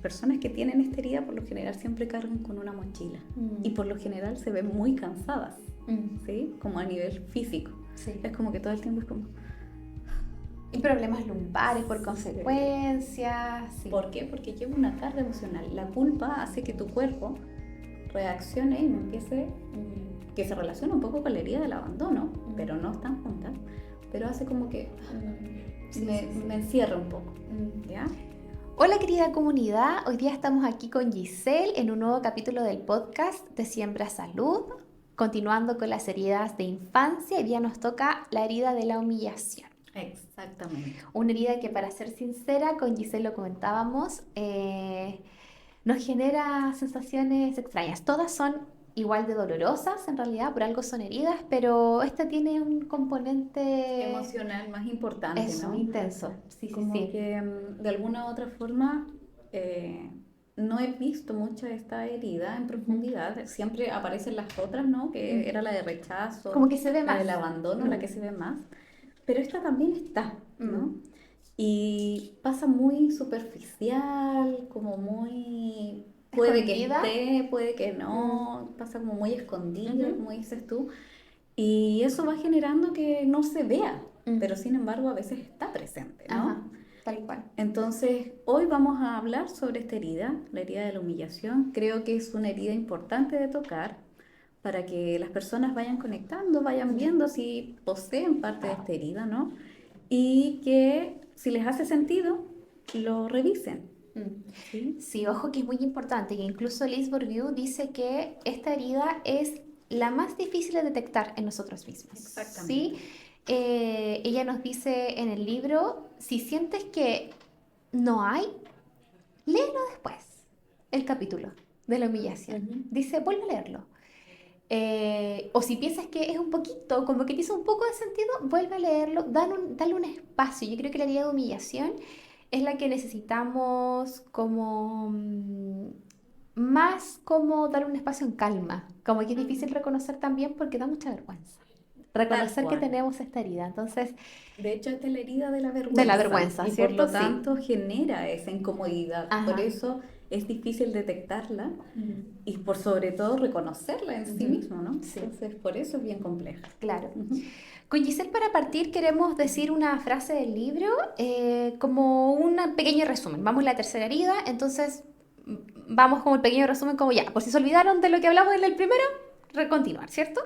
personas que tienen esta herida por lo general siempre cargan con una mochila y por lo general se ven muy cansadas, ¿sí? Como a nivel físico. Sí. Es como que todo el tiempo es como... Y problemas lumbares por consecuencia. Sí. ¿Por qué? Porque lleva una carga emocional. La culpa hace que tu cuerpo reaccione y empiece, que se relaciona un poco con la herida del abandono, pero no están juntas, pero hace como que me encierra un poco, ¿ya? Hola querida comunidad, hoy día estamos aquí con Giselle en un nuevo capítulo del podcast de Siembra Salud, continuando con las heridas de infancia. Hoy día nos toca la herida de la humillación. Exactamente. Una herida que, para ser sincera, con Giselle lo comentábamos, nos genera sensaciones extrañas. Todas son igual de dolorosas, en realidad, por algo son heridas, pero esta tiene un componente emocional más importante, eso, ¿no? intenso. Sí, como sí. que de alguna u otra forma no he visto mucho esta herida en profundidad. Siempre aparecen las otras, ¿no? Que era la de rechazo, Como que se ve la más. del abandono, la que se ve más. Pero esta también está, ¿no? Y pasa muy superficial, como muy... Puede que ¿Escondida? esté, puede que no, pasa como muy escondida, como dices tú. Y eso va generando que no se vea, pero sin embargo a veces está presente, ¿no? Ajá, tal cual. Entonces, hoy vamos a hablar sobre esta herida, la herida de la humillación. Creo que es una herida importante de tocar para que las personas vayan conectando, vayan viendo si poseen parte de esta herida, ¿no? Y que si les hace sentido, lo revisen. ¿Sí? Sí, ojo que es muy importante, que incluso Liz Bourdieu dice que esta herida es la más difícil de detectar en nosotros mismos. Exactamente. ¿Sí? Ella nos dice en el libro, si sientes que no hay, léelo después, el capítulo de la humillación. Dice, vuelve a leerlo. O si piensas que es un poquito, como que tiene un poco de sentido, vuelve a leerlo, dale un espacio. Yo creo que la herida de humillación es la que necesitamos como más como dar un espacio en calma. Como que es difícil reconocer también porque da mucha vergüenza. Reconocer que tenemos esta herida. Entonces, de hecho, esta es la herida de la vergüenza. De la vergüenza, y ¿cierto? por lo tanto genera esa incomodidad. Ajá. Por eso es difícil detectarla y por sobre todo reconocerla en sí mismo, ¿no? Sí. Entonces, por eso es bien compleja. Claro. Con Giselle, para partir, queremos decir una frase del libro como un pequeño resumen. Vamos a la tercera herida, entonces vamos con el pequeño resumen como ya, por si se olvidaron de lo que hablamos en el primero, continuar, ¿cierto?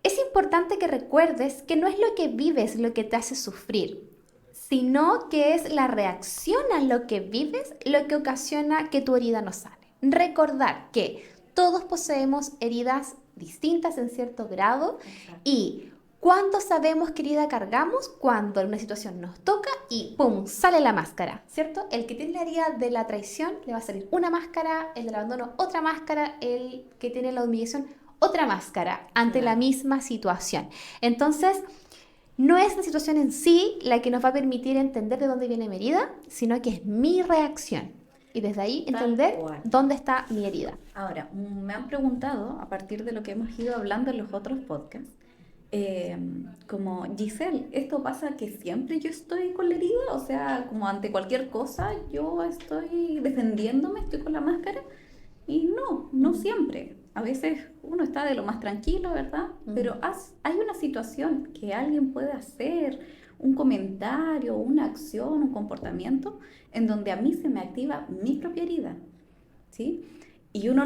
Es importante que recuerdes que no es lo que vives lo que te hace sufrir, sino que es la reacción a lo que vives lo que ocasiona que tu herida no sane. Recordar que todos poseemos heridas distintas en cierto grado. Exacto. Y ¿cuándo sabemos qué herida cargamos? Cuando una situación nos toca y ¡pum! Sale la máscara, ¿cierto? El que tiene la herida de la traición le va a salir una máscara, el del abandono otra máscara, el que tiene la humillación otra máscara ante la misma situación. Entonces, no es la situación en sí la que nos va a permitir entender de dónde viene mi herida, sino que es mi reacción. Y desde ahí entender dónde está mi herida. Ahora, me han preguntado, a partir de lo que hemos ido hablando en los otros podcasts, como, Giselle, ¿esto pasa que siempre yo estoy con la herida? O sea, como ante cualquier cosa yo estoy defendiéndome, estoy con la máscara. Y no siempre. A veces uno está de lo más tranquilo, ¿verdad? Pero hay una situación que alguien puede hacer, un comentario, una acción, un comportamiento, en donde a mí se me activa mi propia herida, ¿sí? Y uno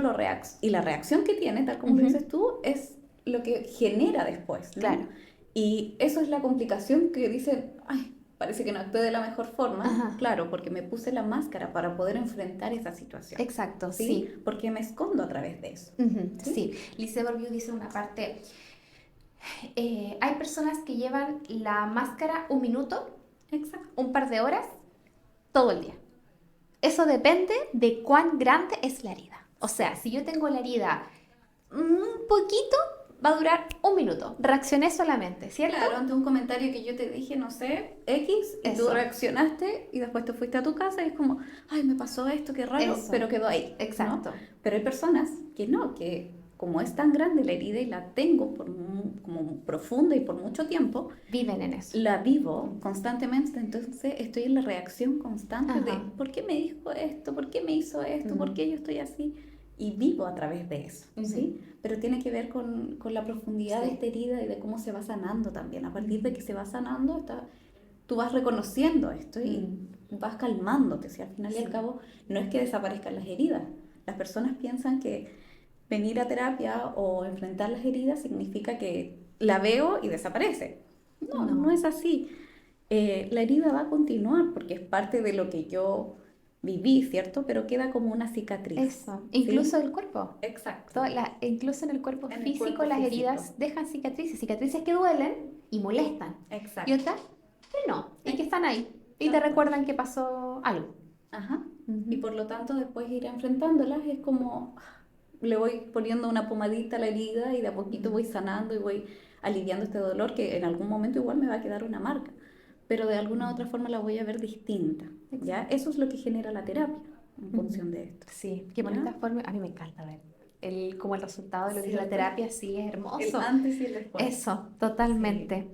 y la reacción que tiene, tal como lo dices tú, es lo que genera después, ¿no? Claro. Y eso es la complicación que dicen, ay, parece que no actué de la mejor forma. Ajá. Claro, porque me puse la máscara para poder enfrentar esa situación. Exacto, sí. Porque me escondo a través de eso. Sí. Liz Bourdieu dice una parte, hay personas que llevan la máscara un minuto, exacto, un par de horas, todo el día. Eso depende de cuán grande es la herida. O sea, si yo tengo la herida un poquito, va a durar un minuto. Reaccioné solamente, ¿cierto? Claro, ante un comentario que yo te dije, no sé, X, y tú reaccionaste y después te fuiste a tu casa y es como, ay, me pasó esto, qué raro, pero quedó ahí. Exacto. ¿no? Pero hay personas que no, que como es tan grande la herida y la tengo como profunda y por mucho tiempo, Viven en eso. la vivo constantemente, entonces estoy en la reacción constante de Ajá. ¿por qué me dijo esto? ¿Por qué me hizo esto? ¿Por qué yo estoy así? Y vivo a través de eso, ¿sí? Pero tiene que ver con la profundidad de Sí. esta herida y de cómo se va sanando también. A partir de que se va sanando, tú vas reconociendo esto y vas calmándote. Si al final y al Sí. cabo no es que desaparezcan las heridas. Las personas piensan que venir a terapia o enfrentar las heridas significa que la veo y desaparece. No, No. no es así. La herida va a continuar porque es parte de lo que yo viví, ¿cierto? Pero queda como una cicatriz. Eso. Incluso ¿Sí? el cuerpo. Exacto. Incluso en el cuerpo En el físico, cuerpo las físico. heridas dejan cicatrices. Cicatrices que duelen y molestan. Exacto. Y otras que no. Y que están ahí. Y te Tal cual. recuerdan que pasó algo. Ajá. Y por lo tanto después ir enfrentándolas es como le voy poniendo una pomadita a la herida y de a poquito voy sanando y voy aliviando este dolor que en algún momento igual me va a quedar una marca, pero de alguna u otra forma la voy a ver distinta, ¿ya? Eso es lo que genera la terapia en función de esto. Sí, qué ¿Ya? bonita forma. A mí me encanta ver como el resultado de lo que es la ¿Cierto? terapia, sí, es El hermoso. antes y el después. Eso, totalmente.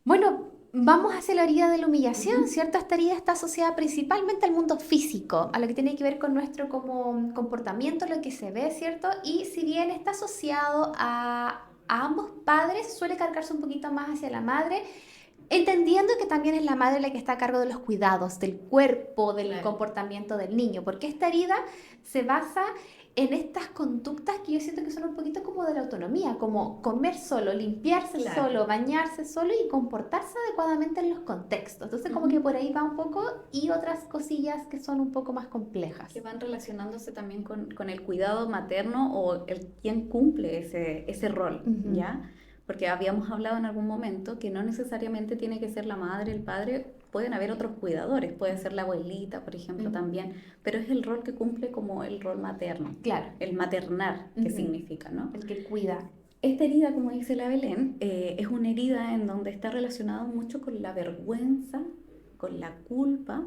Bueno, vamos hacia la herida de la humillación, ¿cierto? Esta herida está asociada principalmente al mundo físico, a lo que tiene que ver con nuestro como comportamiento, lo que se ve, ¿cierto? Y si bien está asociado a ambos padres, suele cargarse un poquito más hacia la madre, entendiendo que también es la madre la que está a cargo de los cuidados, del cuerpo, del Claro. comportamiento del niño, porque esta herida se basa en estas conductas que yo siento que son un poquito como de la autonomía, como comer solo, limpiarse Claro. solo, bañarse solo y comportarse adecuadamente en los contextos. Entonces como que por ahí va un poco y otras cosillas que son un poco más complejas. Que van relacionándose también con el cuidado materno o quién cumple ese rol, ¿ya? Porque habíamos hablado en algún momento que no necesariamente tiene que ser la madre, el padre, pueden haber otros cuidadores, puede ser la abuelita, por ejemplo, también, pero es el rol que cumple como el rol materno, Claro. el maternar, que significa, ¿no? El que cuida. Esta herida, como dice la Belén, es una herida en donde está relacionada mucho con la vergüenza, con la culpa,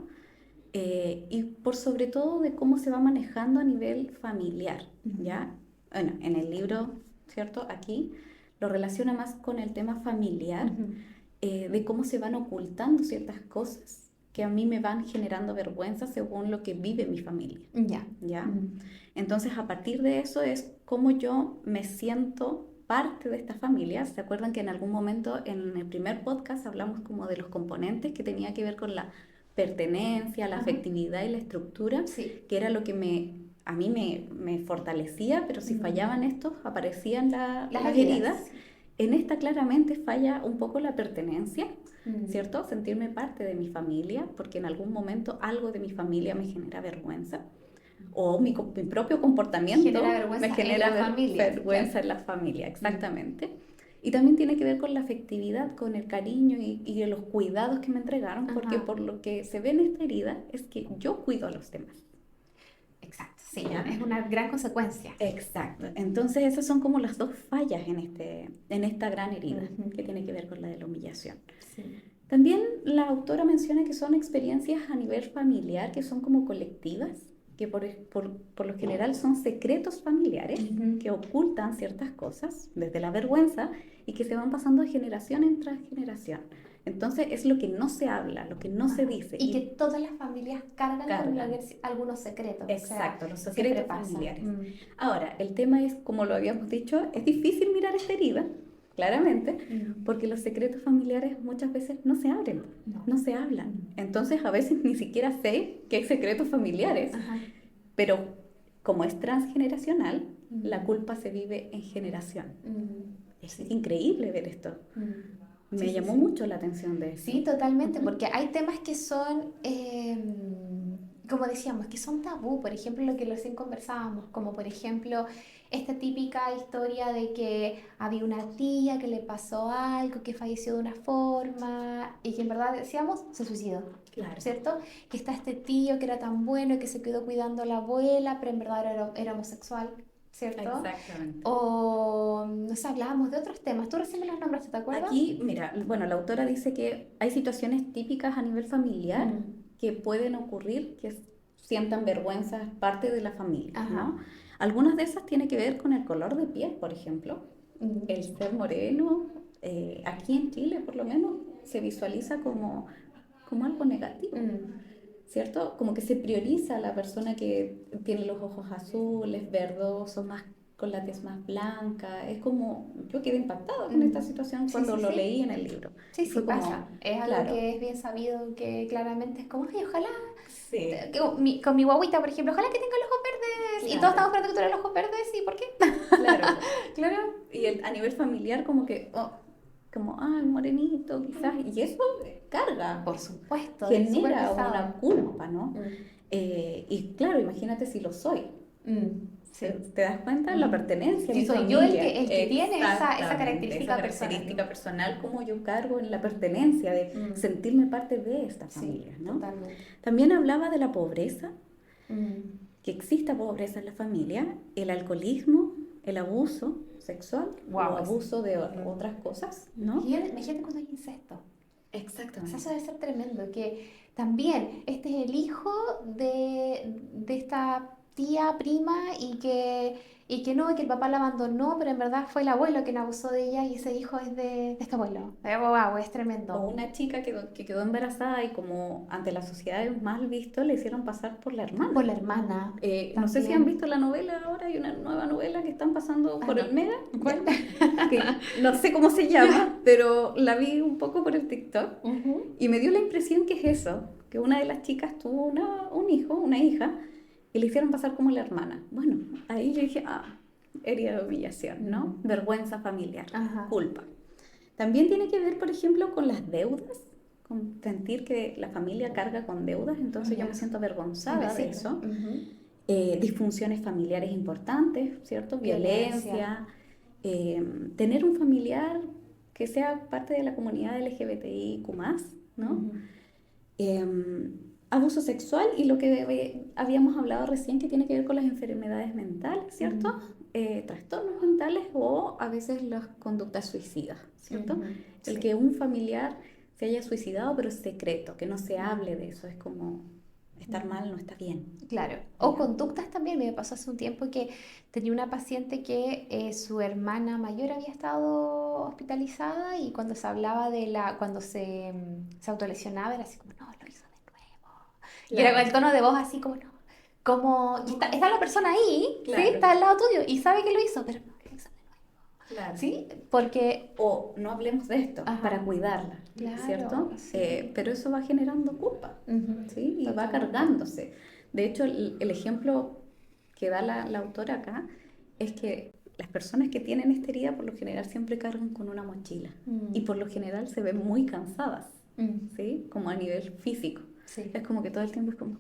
y por sobre todo de cómo se va manejando a nivel familiar, ¿ya? Bueno, en el libro, ¿cierto? Aquí lo relaciona más con el tema familiar, de cómo se van ocultando ciertas cosas que a mí me van generando vergüenza según lo que vive mi familia, Ya. ¿ya? Entonces, a partir de eso es cómo yo me siento parte de esta familia. ¿Se acuerdan que en algún momento en el primer podcast hablamos como de los componentes que tenía que ver con la pertenencia, la afectividad y la estructura, Sí. que era lo que a mí me fortalecía, pero si fallaban estos, aparecían las heridas. En esta claramente falla un poco la pertenencia, ¿cierto? Sentirme parte de mi familia, porque en algún momento algo de mi familia me genera vergüenza, o mi propio comportamiento Genera vergüenza me genera en la familia, vergüenza claro. en la familia, exactamente. Y también tiene que ver con la afectividad, con el cariño y los cuidados que me entregaron, porque por lo que se ve en esta herida es que yo cuido a los demás. Exacto, sí, es una gran consecuencia. Exacto. Entonces esas son como las dos fallas en esta gran herida que tiene que ver con la de la humillación. Sí. También la autora menciona que son experiencias a nivel familiar, que son como colectivas, que por lo general son secretos familiares que ocultan ciertas cosas desde la vergüenza y que se van pasando de generación en tras generación. Entonces es lo que no se habla, lo que no se dice. Y que todas las familias cargan con algunos secretos. Exacto, o sea, los secretos siempre pasa. familiares. Ahora, el tema es, como lo habíamos dicho, es difícil mirar esta herida, claramente, porque los secretos familiares muchas veces no se abren, no se hablan. Entonces a veces ni siquiera sé que hay secretos familiares, pero como es transgeneracional, la culpa se vive en generación. Es increíble ver esto. Me llamó mucho la atención de eso. Sí, totalmente, porque hay temas que son, como decíamos, que son tabú. Por ejemplo, lo que recién conversábamos, como por ejemplo esta típica historia de que había una tía que le pasó algo, que falleció de una forma y que en verdad decíamos se suicidó. Claro. ¿Cierto? Que está este tío que era tan bueno y que se quedó cuidando a la abuela, pero en verdad era homosexual. ¿Cierto? Exactamente. O nos hablábamos de otros temas. Tú recién me los nombraste, ¿te acuerdas? Aquí, mira, bueno, la autora dice que hay situaciones típicas a nivel familiar que pueden ocurrir, que sientan vergüenza, es parte de la familia, Ajá. ¿no? Algunas de esas tienen que ver con el color de piel, por ejemplo. El ser moreno, aquí en Chile por lo menos, se visualiza como algo negativo, ¿cierto? Como que se prioriza a la persona que tiene los ojos azules, verdosos, más con la tez más blanca. Es como, yo quedé impactada con esta situación Sí, cuando sí, lo sí. leí en el libro. Sí, Y sí fue como, pasa. Es algo claro, que es bien sabido que claramente es como, ay, ojalá, sí, que con mi guaguita, por ejemplo, ojalá que tenga los ojos verdes. Y todos claro, estamos esperando que tuviera los ojos verdes, ¿y por qué? claro. Claro. Y a nivel familiar como que, como, ah, el morenito quizás, y eso carga, Por supuesto, es súper genera pesado. una culpa, ¿no? Mm, Y claro, imagínate si lo soy. ¿Te, sí. te das cuenta? La Ujú. pertenencia a Si mi soy yo el familia. que tiene esa Exactamente, esa característica personal. característica personal, como yo cargo en la pertenencia, de Mm, sentirme parte de esta sí, familia, ¿no? totalmente. También hablaba de la pobreza, Mm, que exista pobreza en la familia, el alcoholismo, el abuso sexual o wow, abuso de otras cosas, ¿no? imagínate cuando hay incesto. O sea, eso Exactamente. debe ser tremendo, que también este es el hijo de esta tía, prima, y que no, que el papá la abandonó, pero en verdad fue el abuelo quien abusó de ella y ese hijo es de este abuelo. Wow, es O tremendo. una chica que quedó embarazada y como ante la sociedad es mal visto, le hicieron pasar por la hermana. Por la hermana No sé si han también. visto la novela ahora, hay una nueva novela que están pasando Ah, por no. el Mega, ¿Cuál? que no sé cómo se llama, pero la vi un poco por el TikTok Ujú. y me dio la impresión que es eso, que una de las chicas tuvo un hijo, una hija, y le hicieron pasar como la hermana. Bueno, ahí yo dije, herida de humillación, ¿no? Vergüenza familiar, Ajá. culpa. También tiene que ver, por ejemplo, con las deudas, con sentir que la familia carga con deudas, entonces yo Ya. me siento Y me avergonzada de sirve. eso. Ujú. Disfunciones familiares importantes, ¿cierto? Violencia. Violencia, tener un familiar que sea parte de la comunidad LGBTIQ+, ¿no? Ujú. Abuso sexual y lo que habíamos hablado recién que tiene que ver con las enfermedades mentales, ¿cierto? Ujú. Trastornos mentales o a veces las conductas suicidas, ¿cierto? Ujú. El Sí. que un familiar se haya suicidado pero es secreto, que no se hable de eso, es como estar Ujú. mal no está bien, Claro, o ¿ya? conductas también. Me pasó hace un tiempo que tenía una paciente que su hermana mayor había estado hospitalizada y cuando se hablaba cuando se autolesionaba era así como, no, lo hizo de nuevo. Y era con Claro, el tono de voz así como, no, y está la persona ahí, ¿sí? claro, Está al lado tuyo y sabe que lo hizo, pero no, lo hizo de nuevo, claro. ¿sí? Porque, O no hablemos de esto para ajá, cuidarla, claro, ¿cierto? sí, Pero eso va generando culpa, ujú, ¿sí? Y va totalmente. cargándose. De hecho, el ejemplo que da la autora acá es que las personas que tienen esta herida por lo general siempre cargan con una mochila y Mm, por lo general se ven muy cansadas, mm, ¿sí? Como a nivel físico. sí. Es como que todo el tiempo es como,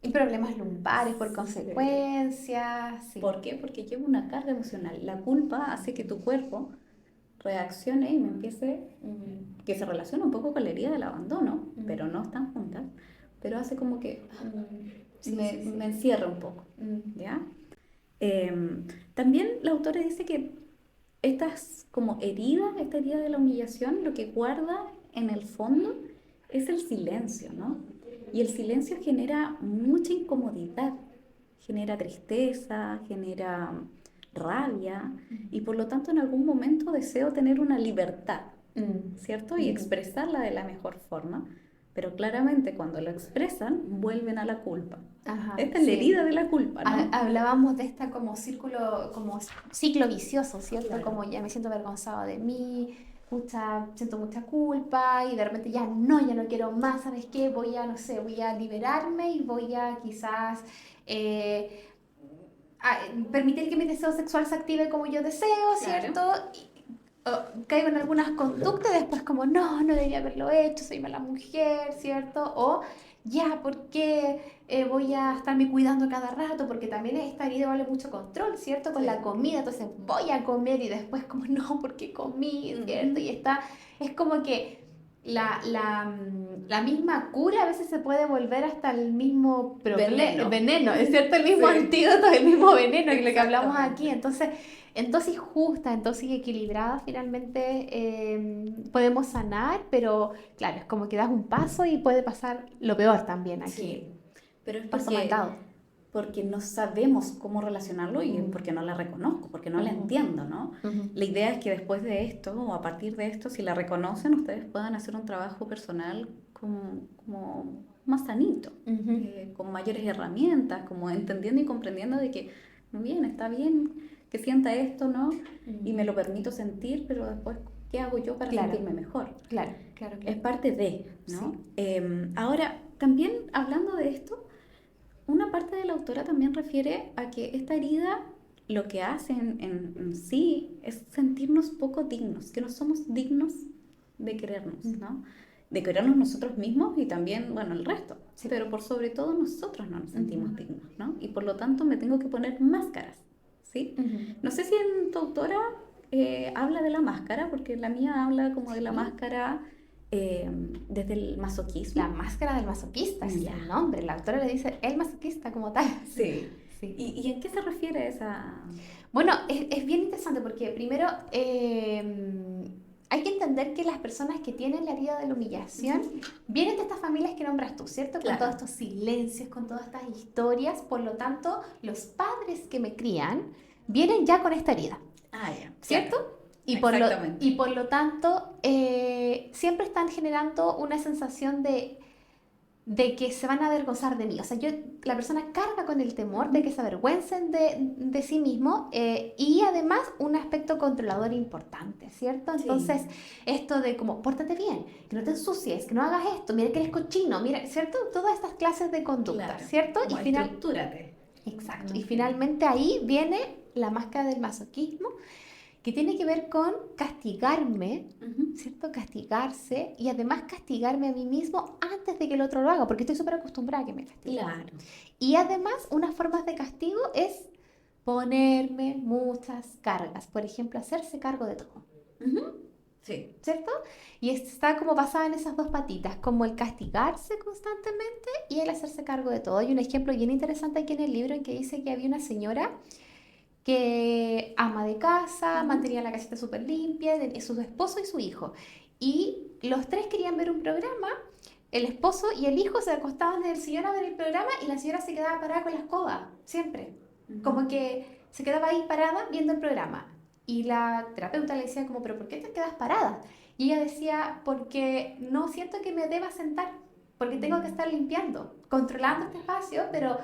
Y problemas lumbares por sí. consecuencia, sí. ¿Por qué? Porque lleva una carga emocional. La culpa hace que tu cuerpo reaccione y me empiece, que se relaciona un poco con la herida del abandono, pero no están juntas, pero hace como que Sí, sí, me sí. encierra un poco, Mm, ¿ya? También la autora dice que estas como heridas, esta herida de la humillación, lo que guarda en el fondo es el silencio, ¿no? Y el silencio genera mucha incomodidad, genera tristeza, genera rabia y por lo tanto en algún momento deseo tener una libertad, mm, ¿cierto? Y ujú. expresarla de la mejor forma, pero claramente cuando lo expresan vuelven a la culpa. Ajá, Esta es la sí. herida de la culpa, ¿no? Hablábamos de esta como círculo, como ciclo vicioso, ¿cierto? Claro. Como ya me siento avergonzada de mí, siento mucha culpa y de repente ya no quiero más, ¿sabes qué? Voy a, no sé, voy a liberarme y voy a quizás eh, permitir que mi deseo sexual se active como yo deseo, Claro. ¿cierto? Caigo en algunas conductas y después como, no debía haberlo hecho, soy mala mujer, ¿cierto? O ya, ¿por qué voy a estarme cuidando cada rato? Porque también esta herida vale mucho control, ¿cierto? Con la Sí. comida, entonces voy a comer y después como, no, porque comí, ¿cierto? Y es como que la misma cura a veces se puede volver hasta el mismo Veneno. veneno, ¿es cierto? El mismo Sí, antídoto, el mismo veneno, que lo que hablamos aquí. exactamente. Entonces, en dosis justa, en dosis equilibrada, finalmente podemos sanar, pero claro, es como que das un paso y puede pasar lo peor también aquí. Sí. Pero es pasó mal dado. porque no sabemos cómo relacionarlo y porque no la reconozco, porque no la entiendo, ¿no? La idea es que después de esto o a partir de esto, si la reconocen, ustedes puedan hacer un trabajo personal como más sanito, con mayores herramientas, como entendiendo y comprendiendo de que, bien, está bien que sienta esto, ¿no? Y me lo permito sentir, pero después, ¿qué hago yo para sentirme mejor? Claro. Es parte de, ¿no? Sí. Ahora, también hablando de esto, una parte de la autora también refiere a que esta herida lo que hace en sí es sentirnos poco dignos, que no somos dignos de querernos, ¿no? De querernos nosotros mismos y también, bueno, el resto. Sí. Pero por sobre todo nosotros no nos sentimos dignos, ¿no? Y por lo tanto me tengo que poner máscaras, ¿sí? No sé si en tu autora habla de la máscara, porque la mía habla como de la máscara desde el masoquismo. La máscara del masoquista es el nombre. La autora le dice el masoquista como tal. Sí. ¿Y en qué se refiere esa...? Bueno, es bien interesante porque primero hay que entender que las personas que tienen la herida de la humillación vienen de estas familias que nombras tú, ¿cierto? Con todos estos silencios, con todas estas historias. Por lo tanto, los padres que me crían vienen ya con esta herida. ¿Cierto? Claro. Y por lo tanto, siempre están generando una sensación de que se van a avergonzar de mí. O sea, la persona carga con el temor de que se avergüencen de sí mismo y además un aspecto controlador importante, ¿cierto? Entonces, esto de como, pórtate bien, que no te ensucies, que no hagas esto, mira que eres cochino, mira, ¿cierto? Todas estas clases de conducta, ¿cierto? Como estructúrate. Exacto. Y finalmente ahí viene la máscara del masoquismo, que tiene que ver con castigarme, ¿cierto? Castigarse y además castigarme a mí mismo antes de que el otro lo haga, porque estoy súper acostumbrada a que me castiguen. Claro. Y además, unas formas de castigo es ponerme muchas cargas, por ejemplo, hacerse cargo de todo. Sí. ¿Cierto? Y está como basada en esas dos patitas, como el castigarse constantemente y el hacerse cargo de todo. Hay un ejemplo bien interesante aquí en el libro en que dice que había una señora que ama de casa, mantenía la casita súper limpia, su esposo y su hijo. Y los tres querían ver un programa, el esposo y el hijo se acostaban en el sillón a ver el programa y la señora se quedaba parada con la escoba, siempre. Como que se quedaba ahí parada viendo el programa. Y la terapeuta le decía como, ¿pero por qué te quedas parada? Y ella decía, porque no siento que me deba sentar, porque tengo que estar limpiando, controlando este espacio, pero...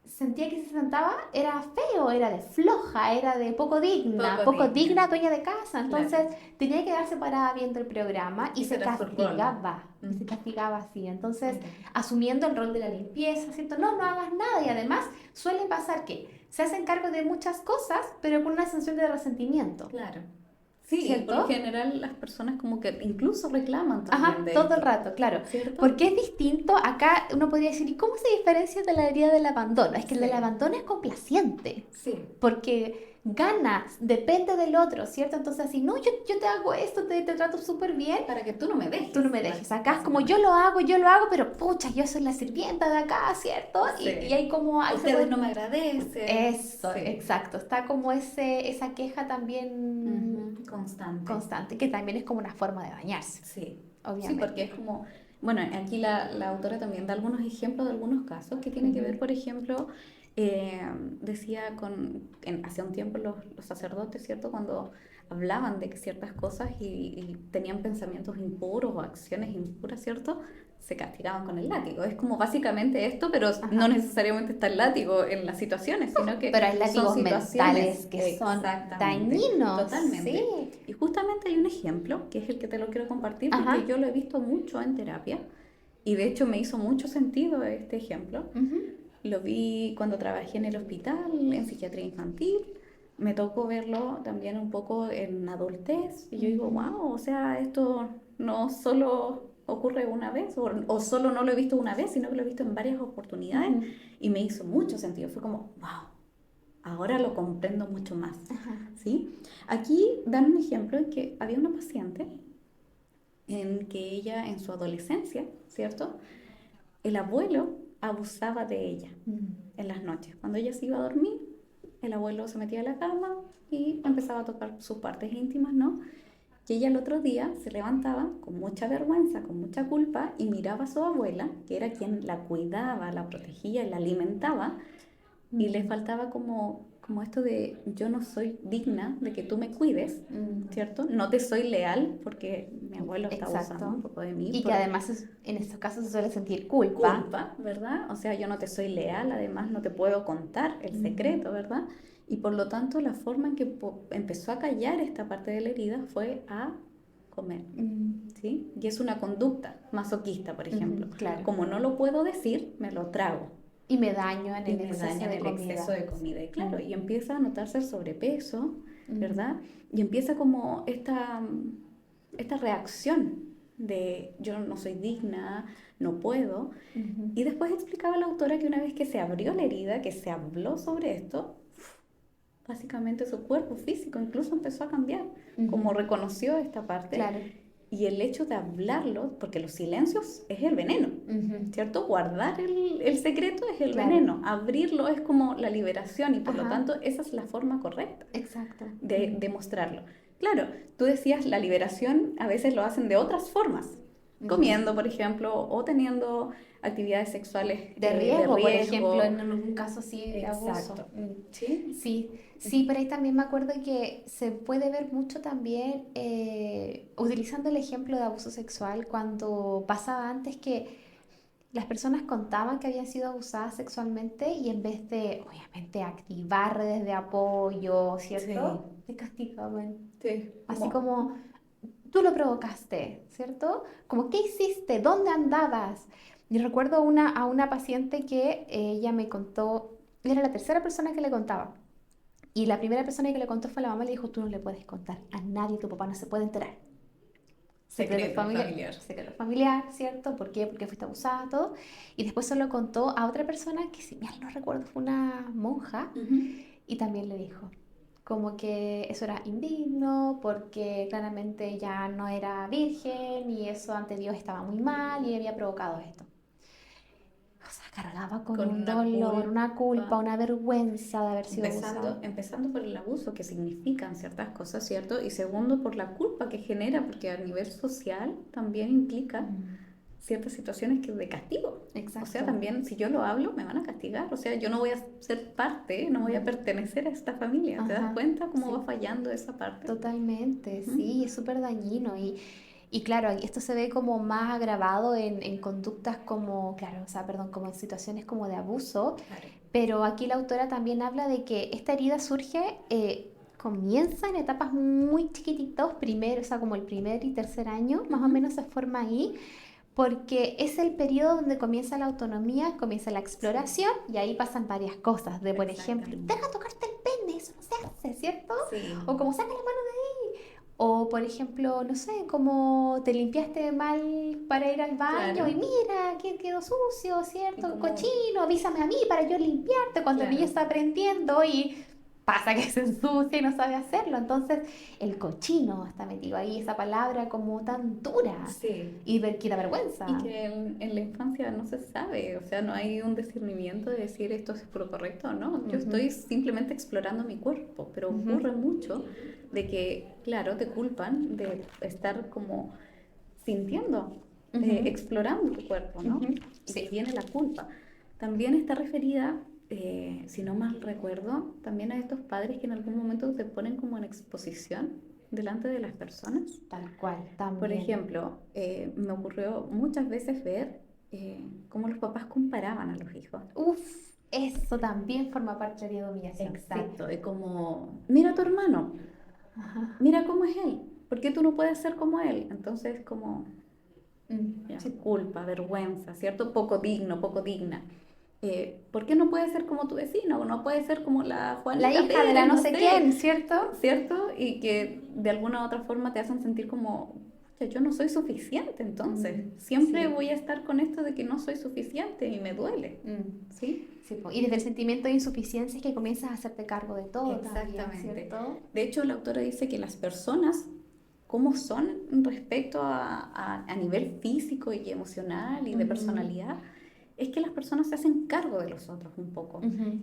sentía que si se sentaba era feo, era de floja, era de poco digna dueña de casa. Entonces tenía que quedarse parada viendo el programa y se castigaba. Y se castigaba así. Entonces, asumiendo el rol de la limpieza, ¿cierto? No hagas nada. Y además suele pasar que se hacen cargo de muchas cosas, pero con una sensación de resentimiento. Claro. Sí, ¿cierto? Por lo general las personas como que incluso reclaman también todo el rato, claro. ¿Cierto? Porque es distinto, acá uno podría decir, ¿y cómo se diferencia de la herida del abandono? Es que el del abandono es complaciente. Sí. Porque ganas, depende del otro, ¿cierto? Entonces así, no, yo te hago esto, te trato súper bien. Para que tú no me dejes. Tú no me dejes. Acá es como yo lo hago, pero pucha, yo soy la sirvienta de acá, ¿cierto? Sí. Y hay como... Ustedes no me agradecen. Eso, exacto. Está como esa queja también constante, que también es como una forma de bañarse. Sí, obviamente. Sí, porque es como... Bueno, aquí la autora también da algunos ejemplos de algunos casos que tienen que ver, por ejemplo... decía hace un tiempo los sacerdotes, ¿cierto? Cuando hablaban de que ciertas cosas y tenían pensamientos impuros o acciones impuras, ¿cierto? Se castigaban con el látigo. Es como básicamente esto, pero no necesariamente está el látigo en las situaciones, sino que pero hay látigos son mentales que son dañinos. Totalmente. Sí. Y justamente hay un ejemplo, que es el que te lo quiero compartir, porque yo lo he visto mucho en terapia y de hecho me hizo mucho sentido este ejemplo. Lo vi cuando trabajé en el hospital, en psiquiatría infantil. Me tocó verlo también un poco en adultez. Y yo digo, wow, o sea, esto no solo ocurre una vez, o solo no lo he visto una vez, sino que lo he visto en varias oportunidades. Y me hizo mucho sentido. Fue como, wow, ahora lo comprendo mucho más. ¿Sí? Aquí dan un ejemplo en que había una paciente en que ella, en su adolescencia, ¿cierto? El abuelo abusaba de ella en las noches. Cuando ella se iba a dormir, el abuelo se metía a la cama y empezaba a tocar sus partes íntimas, ¿no? Y ella el otro día se levantaba con mucha vergüenza, con mucha culpa, y miraba a su abuela, que era quien la cuidaba, la protegía y la alimentaba, y le Mm, faltaba como esto de yo no soy digna de que tú me cuides, mm. ¿cierto? No te soy leal porque mi abuelo está abusando un Exacto. poco de mí Y que por además en estos casos se suele sentir culpa. culpa, ¿verdad? O sea, yo no te soy leal, además no te puedo contar el Ujú. secreto, ¿verdad? Y por lo tanto la forma en que empezó a callar esta parte de la herida fue a comer, Mm, ¿sí? Y es una conducta masoquista, por ejemplo. ujú, claro. Como no lo puedo decir, me lo trago Y me daño en y el me exceso dañan de el exceso comida. de comida. Y claro, y Mm, empieza a notarse el sobrepeso, mm, ¿verdad? Y empieza como esta reacción de yo no soy digna, no puedo. ujú, Y después explicaba la autora que una vez que se abrió la herida, que se habló sobre esto, básicamente su cuerpo físico incluso empezó a cambiar, como ujú, reconoció esta parte claro. y el hecho de hablarlo, porque los silencios es el veneno, Ujú, ¿cierto? Guardar el secreto es el claro. veneno, abrirlo es como la liberación y por lo Ajá, tanto esa es la forma correcta exacto. de mostrarlo. Claro, tú decías la liberación a veces lo hacen de otras formas, Ujú. comiendo, por ejemplo, o teniendo actividades sexuales De de riesgo, por ejemplo, riesgo. en algún caso así de abuso. Exacto. Mm. ¿Sí? Sí, sí, pero ahí también me acuerdo que se puede ver mucho también utilizando el ejemplo de abuso sexual cuando pasaba antes que las personas contaban que habían sido abusadas sexualmente y en vez de, obviamente, activar redes de apoyo, Sí, ¿cierto? Te castigaban. sí, Así como como, tú lo provocaste, ¿cierto? Como, ¿qué hiciste? ¿Dónde andabas? Yo recuerdo a una paciente que ella me contó, era la tercera persona que le contaba. Y la primera persona que le contó fue la mamá y le dijo, tú no le puedes contar a nadie, tu papá no se puede enterar. secreto familiar. Secreto familiar, ¿cierto? ¿Por qué? Porque fuiste abusada, todo. Y después se lo contó a otra persona que, si mal no recuerdo, fue una monja Ujú. y también le dijo como que eso era indigno porque claramente ya no era virgen y eso ante Dios estaba muy mal y había provocado esto. O sea, cargaba con Con un una dolor, una culpa, culpa. una vergüenza de haber sido abusada. Empezando por el abuso que significan ciertas cosas, ¿cierto? Y segundo, por la culpa que genera, porque a nivel social también implica Mm, ciertas situaciones que de castigo. O sea, exacto. también si yo lo hablo, me van a castigar. O sea, yo no voy a ser parte, no voy a Mm, pertenecer a esta familia. ¿Te das ajá, cuenta cómo va sí. fallando esa parte? Totalmente, Ujú. sí, es súper dañino y claro, esto se ve como más agravado en conductas como, claro, o sea, perdón, como en situaciones como de abuso, Claro. pero aquí la autora también habla de que esta herida surge, comienza en etapas muy chiquititos, primero, o sea, como el primer y tercer año, más o Ujú. menos se forma ahí, porque es el periodo donde comienza la autonomía, comienza la Sí, exploración y ahí pasan varias cosas, de por ejemplo, exactamente. deja tocarte el pene, eso no se hace, ¿cierto? Sí, O como saca la mano de ahí. O por ejemplo, no sé, como te limpiaste mal para ir al baño y claro. mira, que quedó sucio, Y ¿cierto? como, Cochino, avísame a mí para yo limpiarte cuando el niño claro, está aprendiendo y pasa que se ensucia y no sabe hacerlo. Entonces, el cochino está metido ahí, esa palabra como tan dura sí. y que da Y vergüenza. que en la infancia no se sabe, o sea, no hay un discernimiento de decir esto es lo correcto o no. Yo Ujú, estoy simplemente explorando mi cuerpo, pero ujú, ocurre mucho de que, claro, te culpan de estar como sintiendo, ujú, explorando tu cuerpo, ¿no? ujú. Y que Sí, viene la culpa. También está referida, si no mal recuerdo, también a estos padres que en algún momento se ponen como en exposición delante de las personas. tal cual, Por también. ejemplo, me ocurrió muchas veces ver cómo los papás comparaban a los hijos. Uf, eso también forma parte de la herida de humillación. Sí. Exacto, de como, mira a tu hermano, Ajá. mira cómo es él, ¿por qué tú no puedes ser como él? Entonces, como, ya, Sí. culpa, vergüenza, ¿cierto? Poco digno, poco digna. ¿Por qué no puede ser como tu vecino? ¿O no puede ser como la La Juanita hija de la Pérez? no No sé sé, quién, ¿cierto? ¿cierto? Y que de alguna u otra forma te hacen sentir como, "Pucha, yo no soy suficiente, entonces siempre Sí. voy a estar con esto de que no soy suficiente y me duele, Mm, ¿sí? sí, po. Y desde el sentimiento de insuficiencia es que comienzas a hacerte cargo de todo también, Exactamente. ¿cierto? De hecho, la autora dice que las personas, cómo son respecto a nivel físico y emocional y de Ujú, personalidad, es que las personas se hacen cargo de los otros un poco, ujú.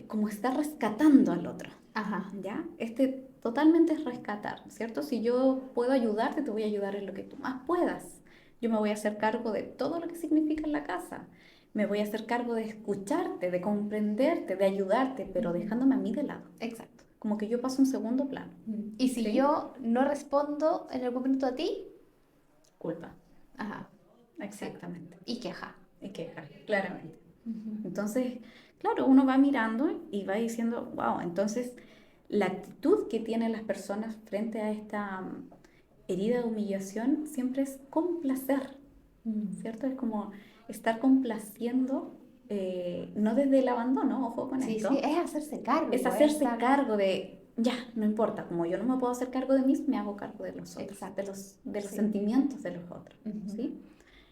como está rescatando al otro. Ajá. ¿Ya? Este totalmente es rescatar, ¿cierto? Si yo puedo ayudarte, te voy a ayudar en lo que tú más puedas. Yo me voy a hacer cargo de todo lo que significa en la casa. Me voy a hacer cargo de escucharte, de comprenderte, de ayudarte, pero dejándome a mí de lado. Exacto. Como que yo paso un segundo plano. Y si ¿Sí? yo no respondo en algún minuto a ti, Culpa. ajá, Exactamente. y queja. Y queja, claramente. Ujú. Entonces, claro, uno va mirando y va diciendo, wow, entonces la actitud que tienen las personas frente a esta herida de humillación siempre es complacer, ¿cierto? Es como estar complaciendo, no desde el abandono, ojo con Sí, sí, esto, es hacerse cargo, es es hacerse estar... cargo de, ya, no importa, como yo no me puedo hacer cargo de mí, me hago cargo de los otros, Exacto. de los Sí. sentimientos de los otros, Ujú. ¿sí?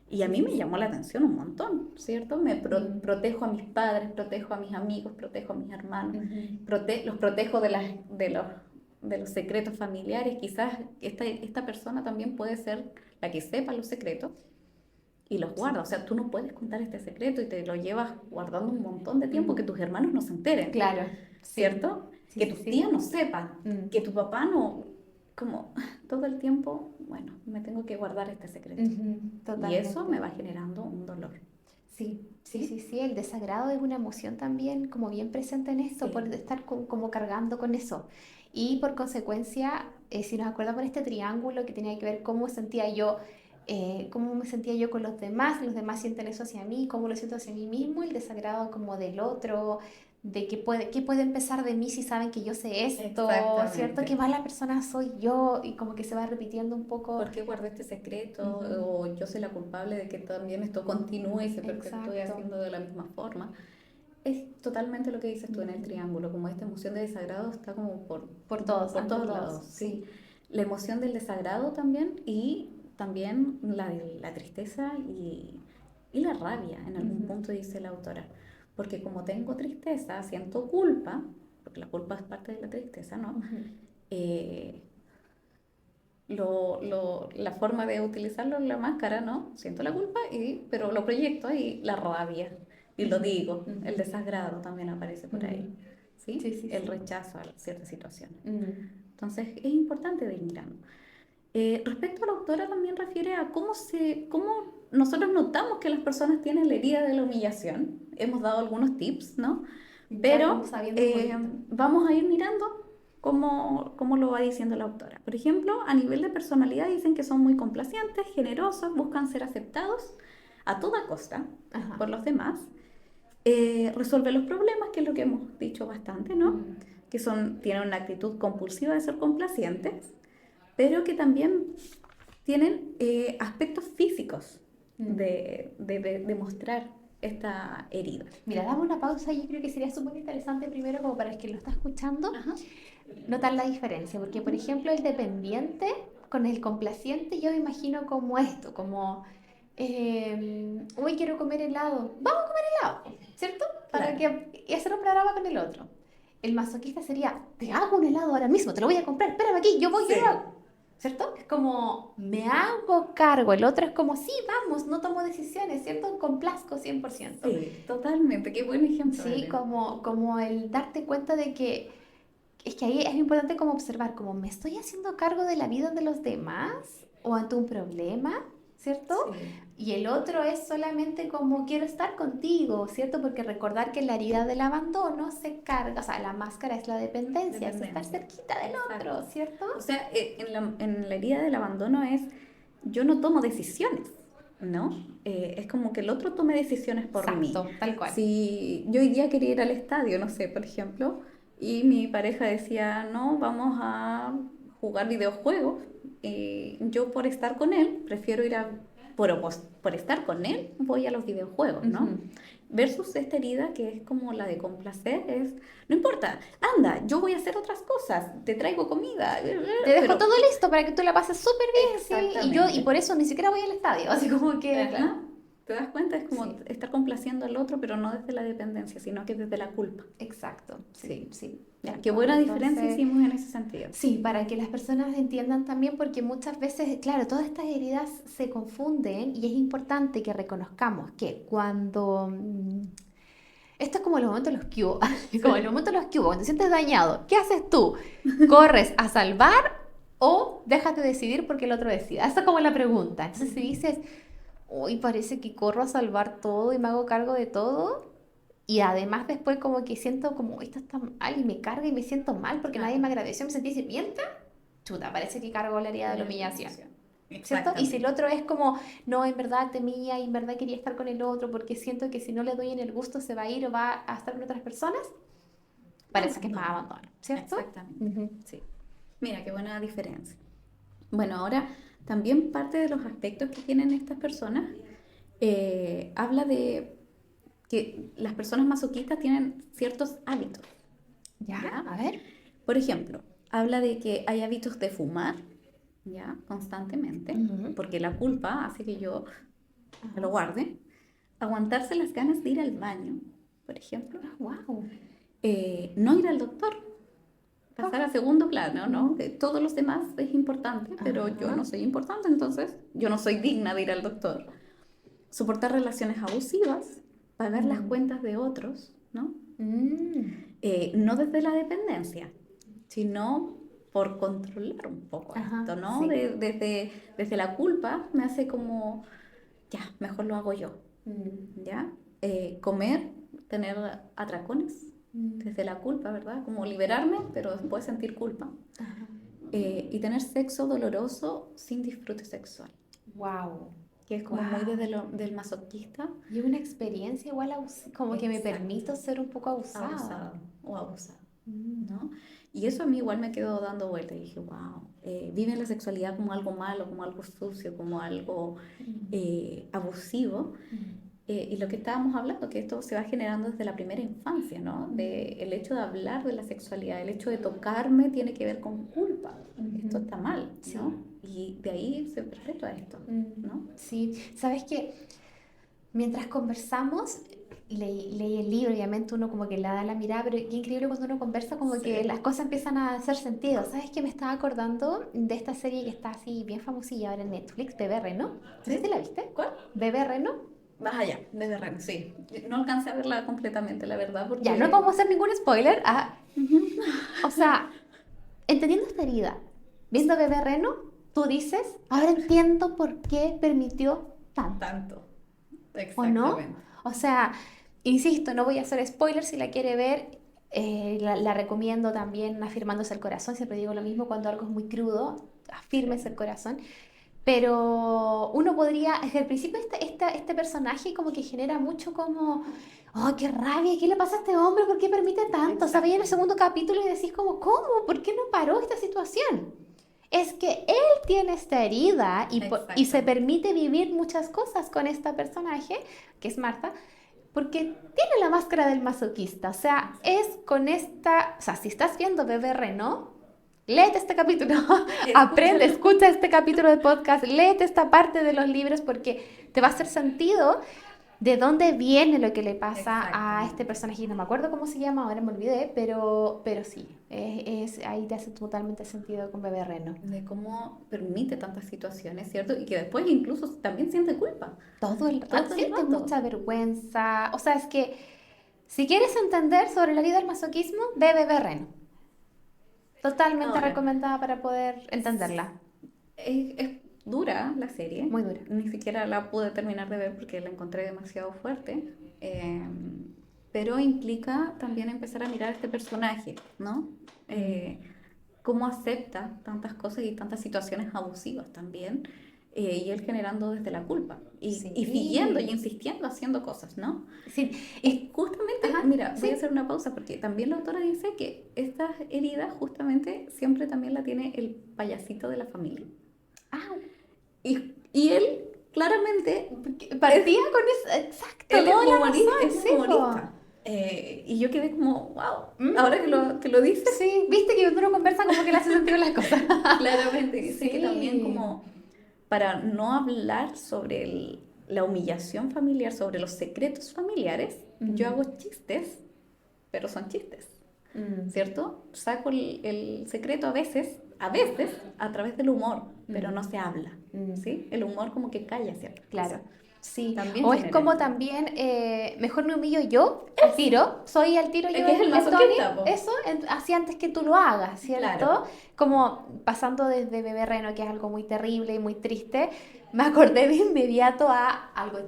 Y a Sí, mí sí, me sí. llamó la atención un montón, ¿cierto? Me Mm. protejo a mis padres, protejo a mis amigos, protejo a mis hermanos, Ujú. los protejo de los secretos familiares. Quizás esta persona también puede ser la que sepa los secretos y los guarda. O sea, tú no puedes contar este secreto y te lo llevas guardando un montón de tiempo que tus hermanos no se enteren, Claro, sí. ¿cierto? Sí, Que sí, tus sí. tías no sepan, Mm. que tu papá no, como todo el tiempo, bueno, me tengo que guardar este secreto. Ujú, Y eso me totalmente. va generando un dolor. Sí, sí, ¿Sí? sí, sí. El desagrado es una emoción también como bien presente en esto, por Sí. estar como cargando con eso. Y por consecuencia, si nos acordamos de este triángulo que tenía que ver cómo me sentía yo con los demás sienten eso hacia mí, cómo lo siento hacia mí mismo, el desagrado como del otro, de qué puede empezar de mí si saben que yo sé esto, ¿cierto? Qué Exactamente. mala persona soy yo, y como que se va repitiendo un poco. ¿Por qué guardé este secreto? Ujú. O yo soy la culpable de que también esto continúe y se perpetúe Exacto. haciendo de la misma forma. Es totalmente lo que dices tú en el Ujú. triángulo, como esta emoción de desagrado está como Por todos, por ante todos todos, lados, ¿sí? sí. La emoción del desagrado también y también la tristeza y la rabia, en algún Ujú. punto dice la autora. Porque como tengo tristeza, siento culpa, porque la culpa es parte de la tristeza, ¿no? Ujú. Eh, la forma de utilizarlo es la máscara, ¿no? Siento la culpa, pero lo proyecto ahí, la rabia, y lo Ujú. digo, el Ujú. desagrado también aparece por Ujú. ahí, ¿sí? Sí, sí, El sí. rechazo a ciertas situaciones. Mm. Entonces es importante de ir mirando. Respecto a la autora también refiere a cómo nosotros notamos que las personas tienen la herida de la humillación. Hemos dado algunos tips, ¿no? Ya vamos Pero sabiendo un poquito. vamos a ir mirando cómo lo va diciendo la autora. Por ejemplo, a nivel de personalidad dicen que son muy complacientes, generosos, buscan ser aceptados a toda costa Ajá. por los demás. Resuelve los problemas, que es lo que hemos dicho bastante, ¿no? Mm. Que tienen una actitud compulsiva de ser complacientes, pero que también tienen aspectos físicos Mm. de mostrar esta herida. Mira, dame una pausa. Yo creo que sería súper interesante primero como para el que lo está escuchando Ajá. notar la diferencia, porque por ejemplo el dependiente con el complaciente yo me imagino como esto, como hoy quiero comer helado, vamos a comer helado, ¿cierto? Para Claro. que y hacer un programa con el otro. El masoquista sería, te hago un helado ahora mismo, te lo voy a comprar, espérame aquí, yo lo Sí. hago, ¿cierto? Es como, me hago cargo, el otro es como, sí, vamos, no tomo decisiones, ¿cierto? Complazco 100%. Sí, totalmente. Qué buen ejemplo, Sí, Belén. como el darte cuenta de que es que ahí es importante como observar, como me estoy haciendo cargo de la vida de los demás o ante un problema, ¿cierto? Sí, Y el otro es solamente como quiero estar contigo, ¿cierto? Porque recordar que la herida del abandono se carga, o sea, la máscara es la dependencia, es estar dependencia. cerquita del Exacto. otro, ¿cierto? O sea, en la herida del abandono es, yo no tomo decisiones, ¿no? Es como que el otro tome decisiones por mí. Exacto, tal cual. Si yo hoy día quería ir al estadio, no sé, por ejemplo, y mi pareja decía, no, vamos a jugar videojuegos, yo por estar con él, prefiero ir por estar con él, voy a los videojuegos, ¿no? Ujú. Versus esta herida que es como la de complacer, es, no importa, anda, yo voy a hacer otras cosas, te traigo comida, Te dejo pero todo listo para que tú la pases súper bien, sí, y exactamente. por eso ni siquiera voy al estadio, así como que, claro, Ajá. ¿Te das cuenta? Es como sí. estar complaciendo al otro, pero no desde la dependencia, sino que desde la culpa. Exacto, sí, Sí. sí, Ya, tal qué cual. buena diferencia Entonces, hicimos en ese sentido. sí, para que las personas entiendan también, porque muchas veces, claro, todas estas heridas se confunden y es importante que reconozcamos que cuando Esto es como los momentos en los que hubo, como el momento en los que hubo, cuando te sientes dañado, ¿qué haces tú? ¿Corres a salvar o dejas de decidir porque el otro decida? Esa es como la pregunta. Entonces si dices, uy, parece que corro a salvar todo y me hago cargo de todo, y además después como que siento como, esto está mal y me carga y me siento mal porque nadie me agradeció, me sentí sirvienta, chuta, parece que cargo la herida de la humillación. ¿Cierto? Y si el otro es como, no, en verdad temía y en verdad quería estar con el otro porque siento que si no le doy en el gusto se va a ir o va a estar con otras personas, parece que es más abandono, ¿cierto? Exactamente, sí. Mira, qué buena diferencia. Bueno, ahora también parte de los aspectos que tienen estas personas habla de que las personas masoquistas tienen ciertos hábitos. ¿Ya? A ver. Por ejemplo, habla de que hay hábitos de fumar, ¿ya? Constantemente, porque la culpa hace que yo me lo guarde. Aguantarse las ganas de ir al baño, por ejemplo. Wow. No ir al doctor. Pasar a segundo plano, ¿no? Que todos los demás es importante, pero yo no soy importante, entonces yo no soy digna de ir al doctor. Soportar relaciones abusivas, pagar las cuentas de otros, ¿no? No desde la dependencia, sino por controlar un poco esto, ¿no? Sí. Desde la culpa me hace como, ya, mejor lo hago yo, ¿ya? Comer, tener atracones, desde la culpa, ¿verdad? Como liberarme, pero después sentir culpa. Y tener sexo doloroso sin disfrute sexual. Wow. Que es como muy desde del masoquista. Y una experiencia igual como que me permito ser un poco abusada. Abusado o abusada, ¿no? Y eso a mí igual me quedó dando vuelta y dije, wow, viven la sexualidad como algo malo, como algo sucio, como algo abusivo. Y lo que estábamos hablando, que esto se va generando desde la primera infancia, ¿no? El hecho de hablar de la sexualidad, el hecho de tocarme tiene que ver con culpa. Esto está mal, ¿no? Sí. Y de ahí se perpetúa esto, ¿no? Sí, sabes que mientras conversamos, leí el libro, obviamente uno como que le da la mirada, pero qué increíble cuando uno conversa, como que las cosas empiezan a hacer sentido. ¿Sabes qué? Me estaba acordando de esta serie que está así bien famosilla ahora en Netflix, Bebé Reno. ¿Sí? ¿Sí la viste? ¿Cuál? Bebé Reno. Más allá, desde Ren, sí. No alcancé a verla completamente, la verdad, porque... Ya, no podemos hacer ningún spoiler. O sea, entendiendo esta herida, viendo Bebé Reno, tú dices, ahora entiendo por qué permitió tanto. Exactamente. ¿O no? O sea, insisto, no voy a hacer spoilers, si la quiere ver, la recomiendo también afirmándose el corazón, siempre digo lo mismo cuando algo es muy crudo, afírmese el corazón. Pero uno podría, desde el principio este personaje como que genera mucho como, oh, qué rabia, ¿qué le pasa a este hombre? ¿Por qué permite tanto? O sea, veía en el segundo capítulo y decís como, ¿cómo? ¿Por qué no paró esta situación? Es que él tiene esta herida y se permite vivir muchas cosas con esta personaje, que es Marta, porque tiene la máscara del masoquista. O sea, es con esta, o sea, si estás viendo Bebé Reno, léete este capítulo, aprende, escucha este capítulo de podcast, léete esta parte de los libros porque te va a hacer sentido de dónde viene lo que le pasa a este personaje. No me acuerdo cómo se llama, ahora me olvidé, pero sí, ahí te hace totalmente sentido con Bebé Reno. De cómo permite tantas situaciones, ¿cierto? Y que después incluso también siente culpa. Todo el rato. Siente mucha vergüenza. O sea, es que si quieres entender sobre la vida del masoquismo, ve Bebé Reno. Totalmente recomendada para poder entenderla. Es dura la serie. Muy dura. Ni siquiera la pude terminar de ver porque la encontré demasiado fuerte. Pero implica también empezar a mirar a este personaje, ¿no? Cómo acepta tantas cosas y tantas situaciones abusivas también. Y él generando desde la culpa. Y siguiendo y insistiendo haciendo cosas, ¿no? Sí. Y justamente, mira, voy a hacer una pausa porque también la autora dice que esta herida justamente siempre también la tiene el payasito de la familia. Y él claramente partía con eso, exacto. Él es humorista. Y yo quedé como, wow, ahora que lo dices. Sí, viste que cuando uno conversa como que le hace sentido las cosas. Claramente, dice que también como para no hablar sobre la humillación familiar, sobre los secretos familiares, yo hago chistes, pero son chistes, ¿cierto? Saco el secreto a veces a través del humor, pero no se habla, ¿sí? El humor como que calla, ¿cierto? Claro. Sí, También o es genera como esto. también, mejor me humillo yo al tiro, soy al tiro Es yo que es el en Tony, masoquista, po. eso, así antes que tú lo hagas, Claro. ¿cierto? Como pasando desde Bebé Reno, que es algo muy terrible y muy triste, me acordé de inmediato a algo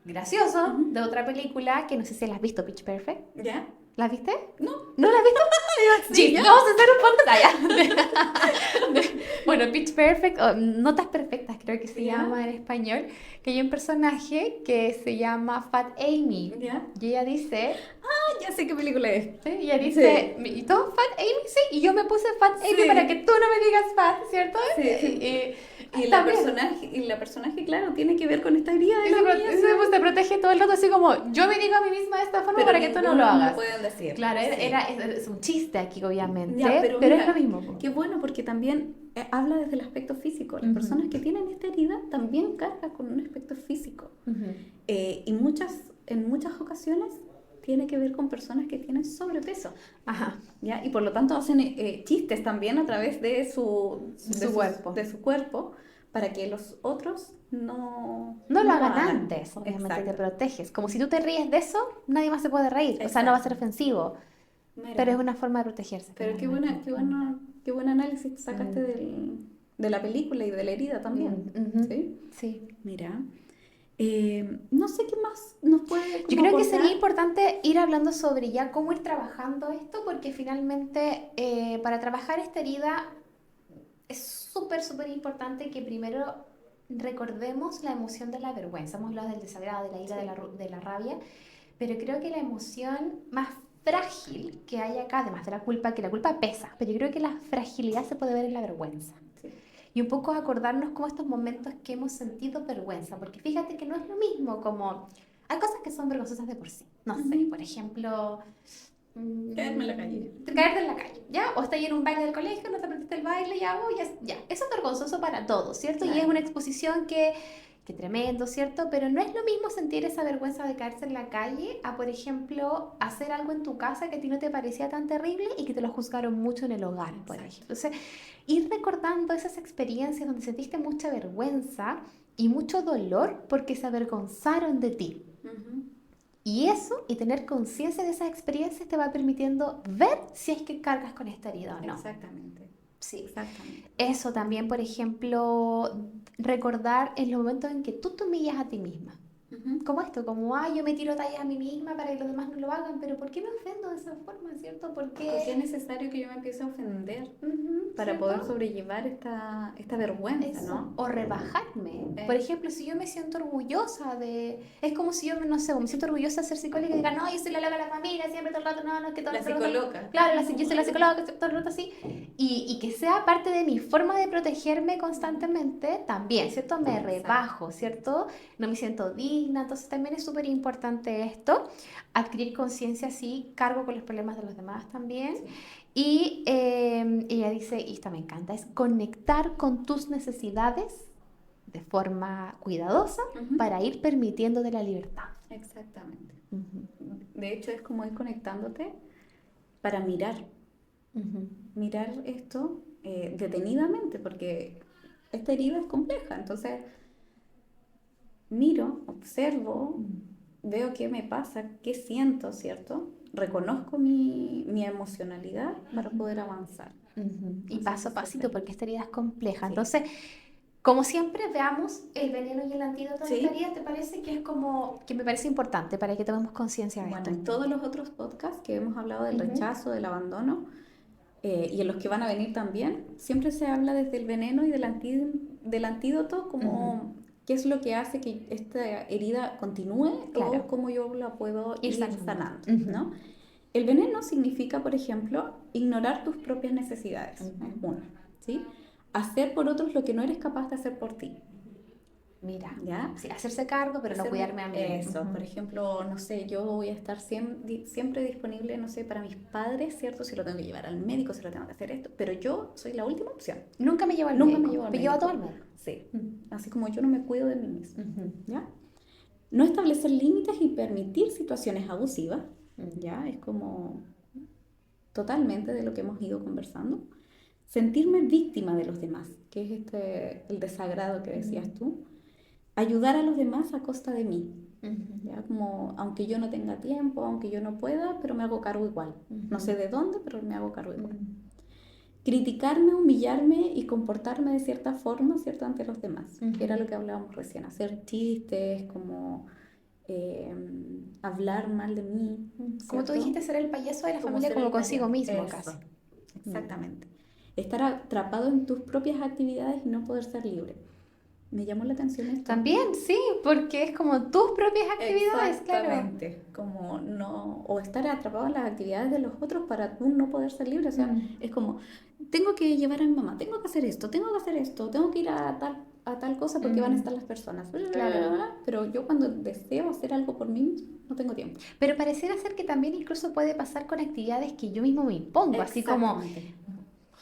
gracioso de Ujú. otra película que no sé si la has visto, Pitch Perfect. ¿Ya? ¿La viste? No. ¿No la has visto? Sí, Gis, ya. vamos a hacer un podcast allá. Bueno, Pitch Perfect, o Notas Perfectas creo que se ¿Ya? llama en español, que hay un personaje que se llama Fat Amy. ¿Ya? Y ella dice, Ah, ya sé qué película es. ¿sí? Ella Sí. dice, ¿y tú Fat Amy? Sí, y yo me puse Fat Amy para que Sí. tú no me digas Fat, ¿cierto? Sí, sí. También. Y la personaje, claro, tiene que ver con esta herida de Y la niña, ¿sí? pues, te protege todo el rato así como, yo me digo a mí misma de esta forma Pero para que tú no lo ninguno lo hagas. pueden decir. Claro, Sí. es un chiste aquí, Ya, obviamente, pero pero es lo mira, mismo, po. qué bueno porque también habla desde el aspecto físico. Las Ujú, personas que tienen esta herida también cargan con un aspecto físico. ujú. Y en muchas ocasiones tiene que ver con personas que tienen sobrepeso. Ajá, ¿Ya? Y por lo tanto hacen chistes también a través de su cuerpo para que los otros no lo no lo hagan hagan. antes, obviamente te Exacto, proteges. Como si tú te ríes de eso, nadie más se puede reír. O sea, no va a ser exacto. ofensivo, pero es Mira, una forma de protegerse pero finalmente. qué buen análisis sacaste Mm, de la película y de la herida también. ujú, ¿Sí? sí. Mira, no sé qué más nos puede Yo como creo que sería aportar. importante ir hablando sobre ya cómo ir trabajando esto, porque finalmente para trabajar esta herida es súper, súper importante que primero recordemos la emoción de la vergüenza. Hemos hablado del desagrado, de la ira, Sí, de la rabia, pero creo que la emoción más frágil que hay acá, además de la culpa, que la culpa pesa, pero yo creo que la fragilidad se puede ver en la vergüenza. sí. Y un poco acordarnos como estos momentos que hemos sentido vergüenza, porque fíjate que no es lo mismo como... Hay cosas que son vergonzosas de por sí. No sé, Ujú. por ejemplo, Caerme en la calle. caerte en la calle, ¿ya? O estás en un baile del colegio, no te aprendiste el baile, ya, ya, ya. Eso es vergonzoso para todos, ¿cierto? Y es Claro. una exposición que tremendo, ¿cierto? Pero no es lo mismo sentir esa vergüenza de caerse en la calle a, por ejemplo, hacer algo en tu casa que a ti no te parecía tan terrible y que te lo juzgaron mucho en el hogar, por ejemplo. Exacto. Entonces, ir recordando esas experiencias donde sentiste mucha vergüenza y mucho dolor porque se avergonzaron de ti. Ujú. Y eso, y tener conciencia de esas experiencias te va permitiendo ver si es que cargas con esta herida o no. Exactamente. Sí. Exactamente. Eso también, por ejemplo, recordar en los momentos en que tú te humillas a ti misma. Ujú. Como esto, como, yo me tiro tallas a mí misma para que los demás no lo hagan, pero ¿por qué me ofendo de esa forma, cierto? Porque es Porque, necesario que yo me empiece a ofender para poder ¿cierto? sobrellevar esta vergüenza, Eso, ¿no? o rebajarme. Por Eh, ejemplo, si yo me siento orgullosa de... Es como si yo, no sé, me siento orgullosa de ser psicóloga y diga, no, yo soy la loca de la familia, siempre todo el rato, no, no, es que todo la el rato... psicóloga. Claro, yo soy la psicóloga, que todo el rato así. Y que sea parte de mi forma de protegerme constantemente, también, ¿cierto? Me Exacto. rebajo, ¿cierto? No me siento digna, entonces también es súper importante esto. Adquirir conciencia, sí, cargo con los problemas de los demás también. Sí. Y ella dice, y esta me encanta, es conectar con tus necesidades de forma cuidadosa Ujú. para ir permitiéndote la libertad. Exactamente. Ujú, De hecho, es como ir conectándote para mirar, ujú, mirar esto detenidamente, porque esta herida es compleja. Entonces, miro, observo, veo qué me pasa, qué siento, ¿cierto? Reconozco mi emocionalidad para ujú, poder avanzar. y Así paso que a pasito, súper. porque esta herida es compleja. Sí. Entonces, como siempre, veamos el veneno y el antídoto de esta Sí. herida. ¿Te parece que es como que me parece importante para que tomemos conciencia de Bueno, esto? en todos los otros podcasts que hemos hablado del Ujú, rechazo, del abandono, y en los que van a venir también, siempre se habla desde el veneno y del antídoto ujú, como qué es lo que hace que esta herida continúe claro, o cómo yo la puedo ir ir sanando. sanando, Ujú, ¿no? El veneno significa, por ejemplo, ignorar tus propias necesidades, es ujú. una, ¿sí? Hacer por otros lo que no eres capaz de hacer por ti, Mira, ¿ya? sí, hacerse cargo, pero no Hacerme cuidarme a mí. eso, por Ujú. ejemplo, no sé, yo voy a estar siempre disponible, no sé, para mis padres, ¿cierto? Si lo tengo que llevar al médico, si lo tengo que hacer esto, pero yo soy la última opción. Nunca me llevo al Nunca me médico, llevo al me llevo a todo médico. al médico. Sí, Mm. así como yo no me cuido de mí misma, Ujú, ¿ya? No establecer límites y permitir situaciones abusivas, mm, ¿ya? Es como totalmente de lo que hemos ido conversando. Sentirme víctima de los demás, que es el desagrado que decías mm, tú. ayudar a los demás a costa de mí. Ujú. ¿Ya? Como, aunque yo no tenga tiempo, aunque yo no pueda, pero me hago cargo igual. No sé de dónde, pero me hago cargo igual. Criticarme, humillarme y comportarme de cierta forma, ¿cierto? Ante los demás. Que era lo que hablábamos recién. Hacer chistes, como eh, hablar mal de mí, Como tú ¿cierto? dijiste, ser el payaso de la Como familia, ser como el consigo payaso. mismo Eso, casi. exactamente. Estar atrapado en tus propias actividades y no poder ser libre. Me llamó la atención esto. También, sí, porque es como tus propias actividades, claro. Exactamente, como no, o estar atrapado en las actividades de los otros para tú no poder ser libre, o sea, es como, tengo que llevar a mi mamá, tengo que hacer esto, tengo que hacer esto, tengo que ir a tal cosa porque van a estar las personas, Claro. pero yo cuando deseo hacer algo por mí mismo, no tengo tiempo. Pero pareciera ser que también incluso puede pasar con actividades que yo mismo me impongo, así como, no Exactamente,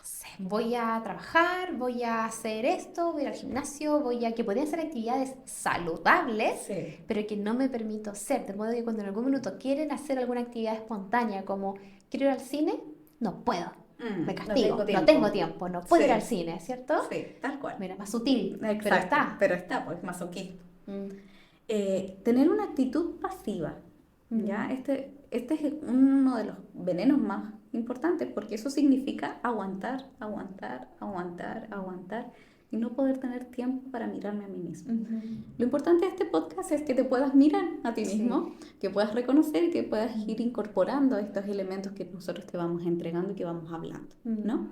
sé, voy a trabajar, voy a hacer esto, voy a ir al gimnasio, que podrían ser actividades saludables, sí. pero que no me permito hacer. De modo que cuando en algún minuto quieren hacer alguna actividad espontánea, como quiero ir al cine, no puedo. Me No tengo castigo, no tiempo. tengo tiempo, no puedo ir al Sí, cine, ¿cierto? sí, tal cual. Mira, más sutil, pero Exacto, está. pero está, pues masoquista. Mm, Tener una actitud pasiva, ¿ya? mm, Este es uno de los venenos más importantes porque eso significa aguantar, aguantar, aguantar, aguantar y no poder tener tiempo para mirarme a mí mismo. ujú. Lo importante de este podcast es que te puedas mirar a ti Sí. mismo, que puedas reconocer y que puedas ir incorporando estos elementos que nosotros te vamos entregando y que vamos hablando, ¿no?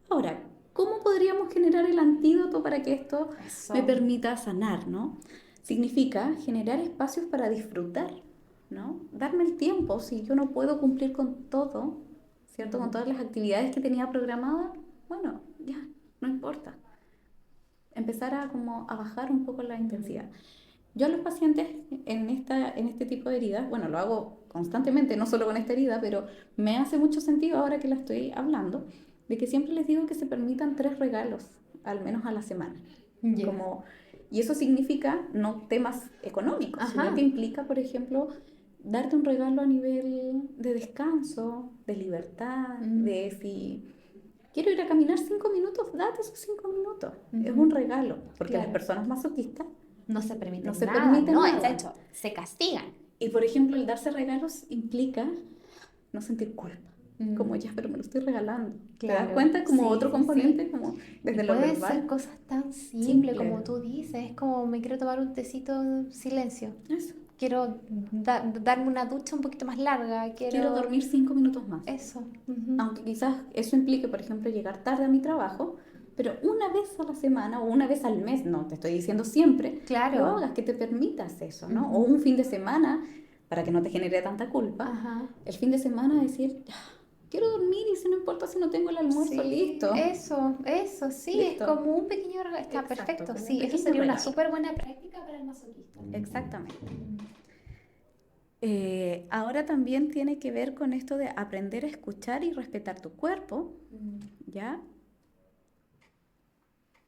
Ahora, ¿cómo podríamos generar el antídoto para que esto Eso. me permita sanar, ¿no? Significa generar espacios para disfrutar, ¿no? Darme el tiempo, si yo no puedo cumplir con todo, ¿cierto? Con todas las actividades que tenía programadas, bueno, ya, no importa. Empezar a como a bajar un poco la intensidad. Yo a los pacientes en este tipo de heridas, bueno, lo hago constantemente, no solo con esta herida, pero me hace mucho sentido ahora que la estoy hablando, de que siempre les digo que se permitan 3 regalos, al menos a la semana. Ya. Como, y eso significa no temas económicos, sino Ajá. que implica, por ejemplo, darte un regalo a nivel de descanso, de libertad, de si quiero ir a caminar 5 minutos, date esos 5 minutos. Es un regalo, porque las Claro. personas masoquistas No se permiten no se nada, permiten no, de nada. hecho, se castigan. Y por ejemplo, el darse regalos implica no sentir culpa. Como ya, pero me lo estoy regalando. ¿Te das Claro, cuenta? Como sí, otro sí, componente, sí. como Y desde lo pueden ser verbal. cosas tan simples Simple. como tú dices, es como me quiero tomar un tecito en silencio, Eso. quiero darme una ducha un poquito más larga, Quiero quiero dormir 5 minutos más. eso. Aunque quizás eso implique, por ejemplo, llegar tarde a mi trabajo, pero una vez a la semana o una vez al mes, no te estoy diciendo siempre, lo Claro. hagas, que te permitas eso, ¿no? O un fin de semana, para que no te genere tanta culpa, Ajá. el fin de semana decir, "Ya, quiero dormir y si no importa si no tengo el almuerzo, Sí, listo, eso, sí, es listo. como un pequeño regalo, está Exacto, perfecto, como un sí, eso pequeño sería una regalo. súper buena práctica para el masoquista. Exactamente. Ahora también tiene que ver con esto de aprender a escuchar y respetar tu cuerpo, ¿ya?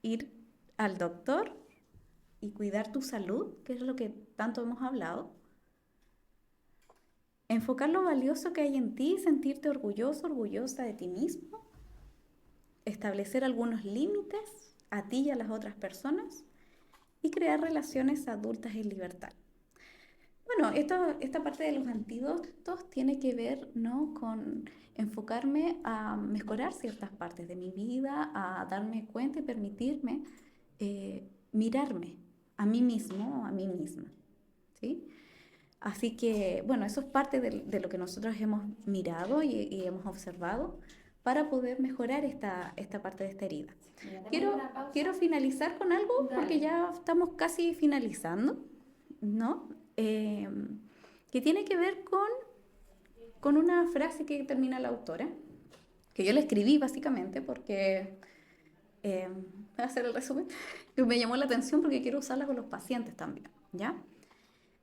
Ir al doctor y cuidar tu salud, que es lo que tanto hemos hablado. Enfocar lo valioso que hay en ti, sentirte orgulloso, orgullosa de ti mismo. Establecer algunos límites a ti y a las otras personas. Y crear relaciones adultas en libertad. Bueno, esta parte de los antídotos tiene que ver, ¿no?, con enfocarme a mejorar ciertas partes de mi vida, a darme cuenta y permitirme mirarme a mí mismo o a mí misma, ¿sí? Así que, bueno, eso es parte de lo que nosotros hemos mirado y hemos observado para poder mejorar esta parte de esta herida. Quiero finalizar con algo porque ya estamos casi finalizando, ¿no? Que tiene que ver con una frase que termina la autora, que yo la escribí básicamente porque, voy a hacer el resumen, que me llamó la atención porque quiero usarla con los pacientes también, ¿ya?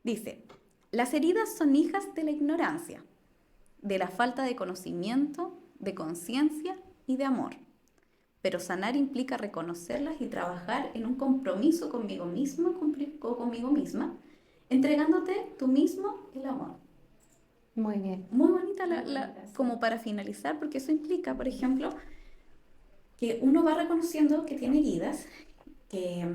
Dice, las heridas son hijas de la ignorancia, de la falta de conocimiento, de conciencia y de amor. Pero sanar implica reconocerlas y trabajar en un compromiso conmigo mismo o conmigo misma, entregándote tú mismo el amor. Muy bien. Muy bonita como para finalizar, porque eso implica, por ejemplo, que uno va reconociendo que tiene heridas que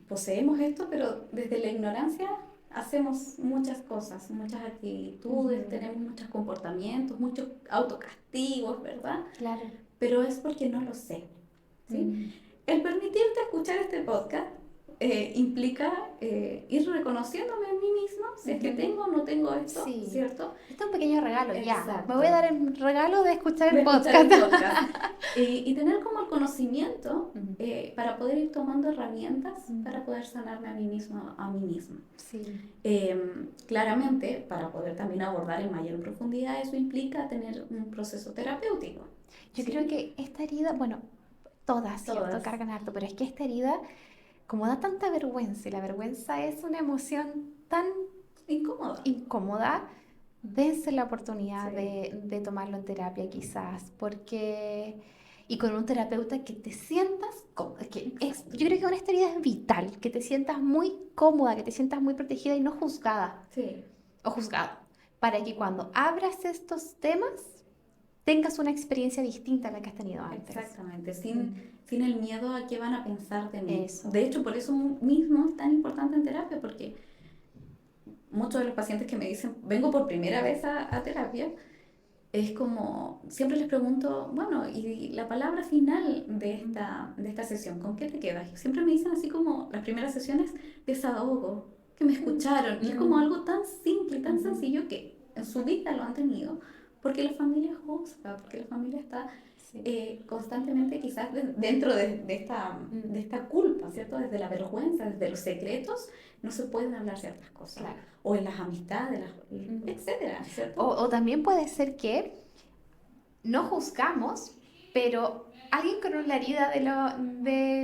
poseemos esto, pero desde la ignorancia hacemos muchas cosas, muchas actitudes, tenemos muchos comportamientos, muchos autocastigos, ¿verdad? Claro. Pero es porque no lo sé, ¿sí? El permitirte escuchar este podcast implica ir reconociéndome a mí misma, si es que tengo o no tengo esto, Sí. ¿cierto? Esto es un pequeño regalo, ya. Exacto. Me voy a dar el regalo de escuchar De el escuchar podcast. el podcast. Y tener como el conocimiento para poder ir tomando herramientas para poder sanarme a mí misma, a mí misma. Sí. Claramente, para poder también abordar en mayor profundidad, eso implica tener un proceso terapéutico. Yo ¿sí? creo que esta herida, bueno, todas, ¿cierto? Todas. Cargan harto, pero es que esta herida, como da tanta vergüenza, y la vergüenza es una emoción tan Incómoda. incómoda, dense la oportunidad Sí. de tomarlo en terapia quizás, porque... Y con un terapeuta que te sientas cómoda, yo creo que con esta herida es vital, que te sientas muy cómoda, que te sientas muy protegida y no juzgada Sí. o juzgado, para que cuando abras estos temas tengas una experiencia distinta a la que has tenido antes. Exactamente, sin el miedo a qué van a pensar de mí. Eso. De hecho, por eso mismo es tan importante en terapia, porque muchos de los pacientes que me dicen, vengo por primera vez a terapia, es como, siempre les pregunto, bueno, y la palabra final de esta sesión, ¿con qué te quedas? Y siempre me dicen así como, las primeras sesiones, desahogo, que me escucharon. Y es como algo tan simple y tan sencillo que en su vida lo han tenido, porque la familia juzga, porque la familia está constantemente quizás dentro de esta culpa, ¿cierto? Desde la vergüenza, desde los secretos, no se pueden hablar ciertas cosas. Claro. O en las amistades, etcétera, ¿cierto? O también puede ser que no juzgamos, pero alguien con la herida de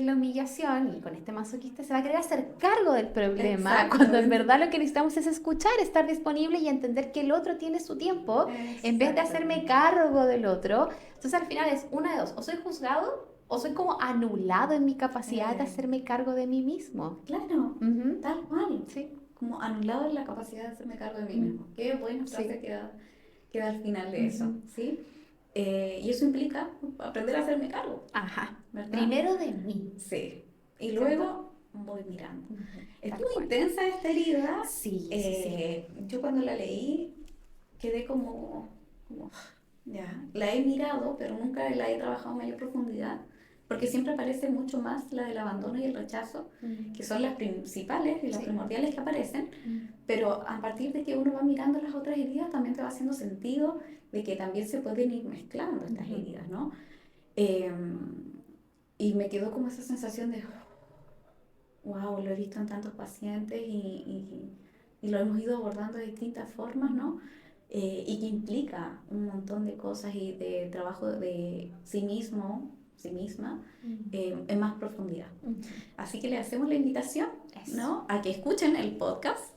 la humillación y con este masoquista se va a querer hacer cargo del problema, cuando en verdad lo que necesitamos es escuchar, estar disponible y entender que el otro tiene su tiempo, en vez de hacerme cargo del otro. Entonces al final es una de dos, o soy juzgado o soy como anulado en mi capacidad de hacerme cargo de mí mismo. Claro, tal cual. Sí. Como anulado en la capacidad de hacerme cargo de mí mismo. Qué buena frase queda al final de eso, ¿sí? Y eso implica aprender a hacerme cargo. Ajá. ¿Verdad? Primero de mí. Sí. Y luego voy mirando. Es Tal muy cual. intensa esta herida. Sí, Yo cuando la leí quedé como, ya, la he mirado, pero nunca la he trabajado en mayor profundidad, porque siempre aparece mucho más la del abandono y el rechazo, que son las principales y las primordiales que aparecen, pero a partir de que uno va mirando las otras heridas también te va haciendo sentido de que también se pueden ir mezclando estas heridas, ¿no? Y me quedó como esa sensación de, wow, lo he visto en tantos pacientes y lo hemos ido abordando de distintas formas, ¿no? Y que implica un montón de cosas y de trabajo de sí mismo, sí misma, en más profundidad. Así que le hacemos la invitación, ¿no? A que escuchen el podcast.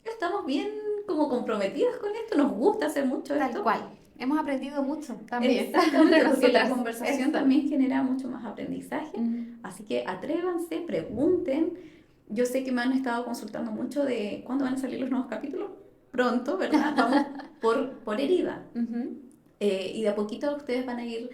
Estamos bien como comprometidas con esto, nos gusta hacer mucho esto. Tal cual. Hemos aprendido mucho también. Exactamente, porque la conversación también genera mucho más aprendizaje. Así que atrévanse, pregunten. Yo sé que me han estado consultando mucho de cuándo van a salir los nuevos capítulos. Pronto, ¿verdad? Vamos por herida. Y de a poquito ustedes van a ir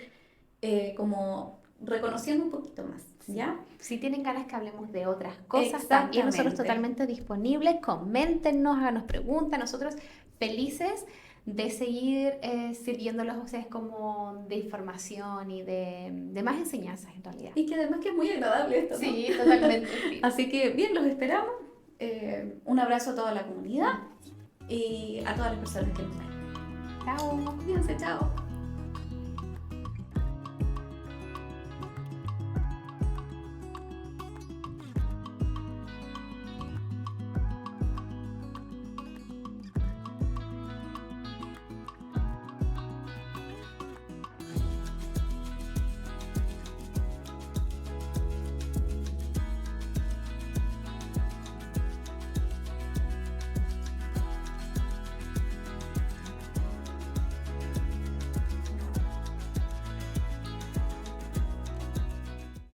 como reconociendo un poquito más, ¿ya? Si tienen ganas que hablemos de otras cosas, también nosotros totalmente disponibles. Coméntenos, háganos preguntas. Nosotros felices de seguir sirviéndolos a ustedes como de información y de más enseñanzas en realidad. Y que además que es muy agradable esto, ¿no? Sí, totalmente. Sí. Así que bien, los esperamos. Un abrazo a toda la comunidad y a todas las personas que nos ven. Chao. Cuídense, chao.